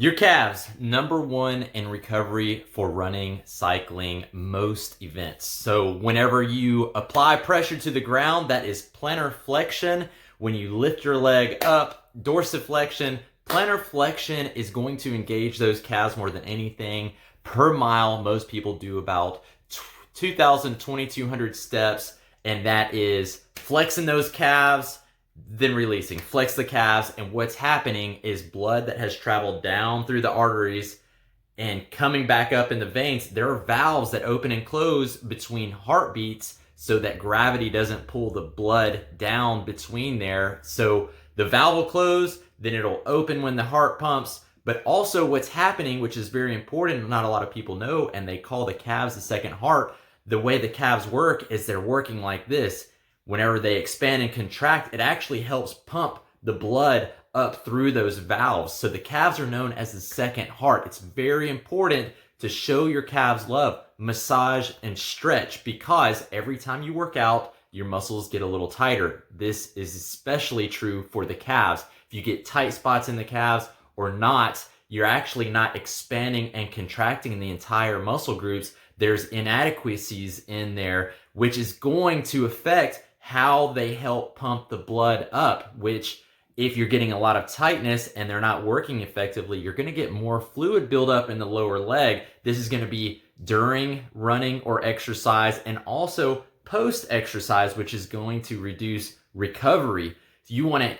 Your calves, number one in recovery for running, cycling, most events. So whenever you apply pressure to the ground, that is plantar flexion. When you lift your leg up, dorsiflexion. Plantar flexion is going to engage those calves more than anything. Per mile, most people do about 2,000, 2,200 steps, and that is flexing those calves, then releasing. Flex the calves, and what's happening is blood that has traveled down through the arteries and coming back up in the veins. There are valves that open and close between heartbeats so that gravity doesn't pull the blood down between there. So the valve will close, then it'll open when the heart pumps. But also what's happening, which is very important, not a lot of people know, and they call the calves the second heart. The way the calves work is they're working like this. Whenever they expand and contract, it actually helps pump the blood up through those valves. So the calves are known as the second heart. It's very important to show your calves love, massage and stretch, because every time you work out, your muscles get a little tighter. This is especially true for the calves. If you get tight spots in the calves or not, you're actually not expanding and contracting the entire muscle groups. There's inadequacies in there, which is going to affect how they help pump the blood up, which if you're getting a lot of tightness and they're not working effectively, you're going to get more fluid buildup in the lower leg. This is going to be during running or exercise, and also post-exercise, which is going to reduce recovery. You want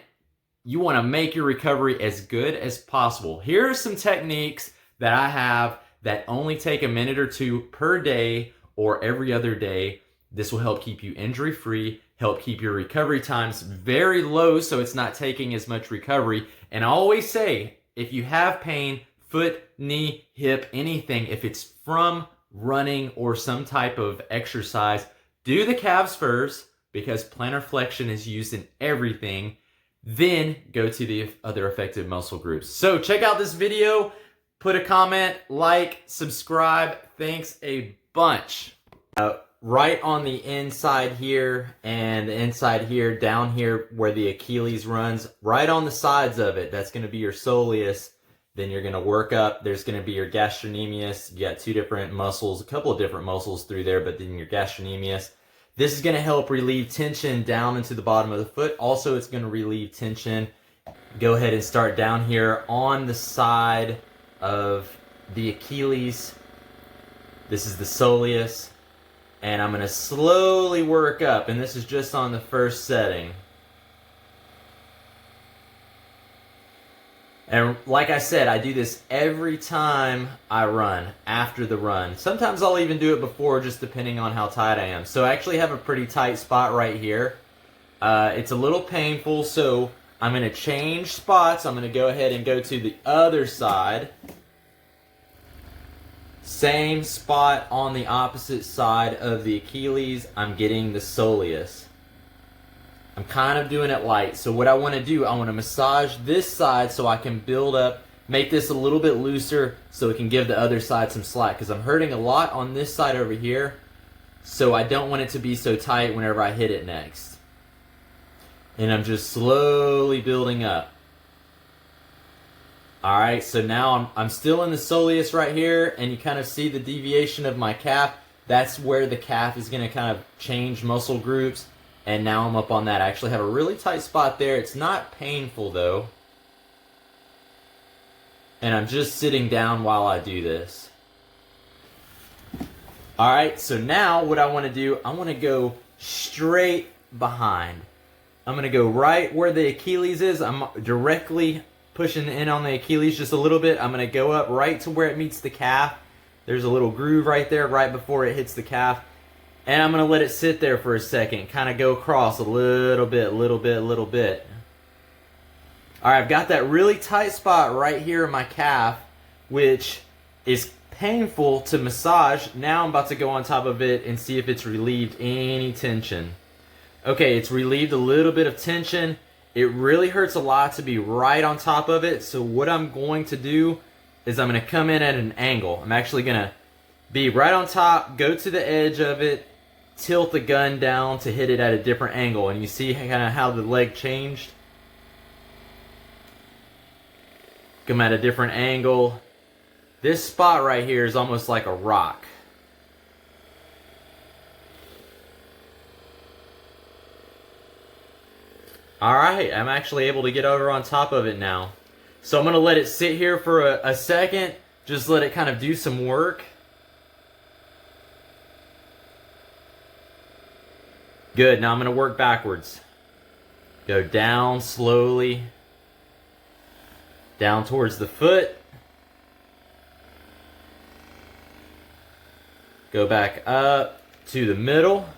to make your recovery as good as possible. Here are some techniques that I have that only take a minute or two per day or every other day. This will help keep you injury-free, help keep your recovery times very low so it's not taking as much recovery. And I always say, if you have pain, foot, knee, hip, anything, if it's from running or some type of exercise, do the calves first, because plantar flexion is used in everything. Then go to the other affected muscle groups. So check out this video, put a comment, like, subscribe. Thanks a bunch. Right on the inside here and the inside here, down here where the Achilles runs, right on the sides of it, that's going to be your soleus. Then you're going to work up. There's going to be your gastrocnemius. You got two different muscles, a couple of different muscles through there, but then your gastrocnemius. This is going to help relieve tension down into the bottom of the foot. Also, it's going to relieve tension. Go ahead and start down here on the side of the Achilles. This is the soleus. And I'm going to slowly work up, and this is just on the first setting. And like I said, I do this every time I run, after the run. Sometimes I'll even do it before, just depending on how tight I am. So I actually have a pretty tight spot right here. It's a little painful, so I'm going to change spots. I'm going to go ahead and go to the other side. Same spot on the opposite side of the Achilles. I'm getting the soleus. I'm kind of doing it light. So what I want to do, I want to massage this side so I can build up, make this a little bit looser so it can give the other side some slack, because I'm hurting a lot on this side over here. So I don't want it to be so tight whenever I hit it next. And I'm just slowly building up. Alright, so now I'm still in the soleus right here, and you kind of see the deviation of my calf. That's where the calf is going to kind of change muscle groups, and now I'm up on that. I actually have a really tight spot there. It's not painful though. And I'm just sitting down while I do this. Alright, so now what I want to do, I want to go straight behind. I'm going to go right where the Achilles is. I'm directly pushing in on the Achilles just a little bit. I'm going to go up right to where it meets the calf. There's a little groove right there right before it hits the calf. And I'm going to let it sit there for a second. Kind of go across a little bit. Alright, I've got that really tight spot right here in my calf, which is painful to massage. Now I'm about to go on top of it and see if it's relieved any tension. Okay, it's relieved a little bit of tension. It really hurts a lot to be right on top of it, so what I'm going to do is I'm going to come in at an angle. I'm actually going to be right on top, go to the edge of it, tilt the gun down to hit it at a different angle, and you see kind of how the leg changed? Come at a different angle. This spot right here is almost like a rock. All right, I'm actually able to get over on top of it now. So I'm gonna let it sit here for a second, just let it kind of do some work. Good, now I'm gonna work backwards. Go down slowly, down towards the foot. Go back up to the middle.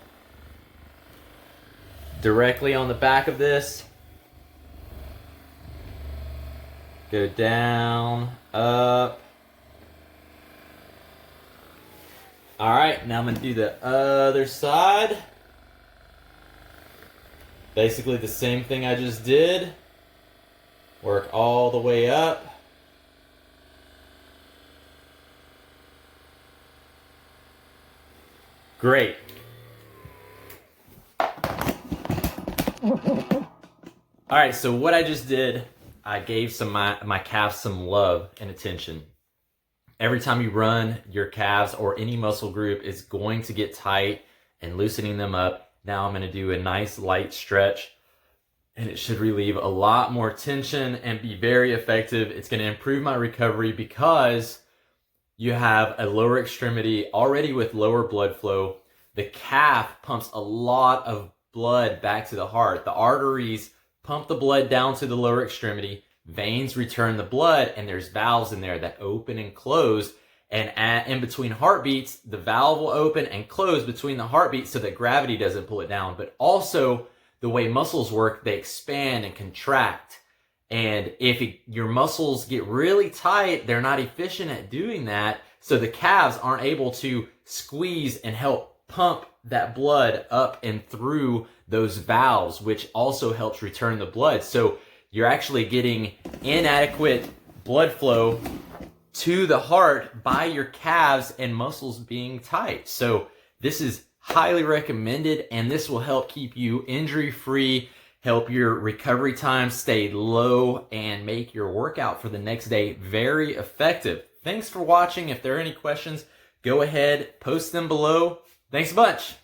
Directly on the back of this. Go down, up. All right, now I'm gonna do the other side. Basically the same thing I just did. Work all the way up. Great. All right, so what I just did, I gave my calves some love and attention. Every time you run, your calves or any muscle group is going to get tight, and loosening them up. Now I'm going to do a nice light stretch, and it should relieve a lot more tension and be very effective. It's going to improve my recovery because you have a lower extremity already with lower blood flow. The calf pumps a lot of blood back to the heart. The arteries pump the blood down to the lower extremity. Veins return the blood, and there's valves in there that open and close. And in between heartbeats, the valve will open and close between the heartbeats so that gravity doesn't pull it down. But also, the way muscles work, they expand and contract. And if your muscles get really tight, they're not efficient at doing that. So the calves aren't able to squeeze and help pump that blood up and through those valves, which also helps return the blood. So you're actually getting inadequate blood flow to the heart by your calves and muscles being tight. So this is highly recommended, and this will help keep you injury-free, help your recovery time stay low, and make your workout for the next day very effective. Thanks for watching. If there are any questions, go ahead, post them below. Thanks a bunch.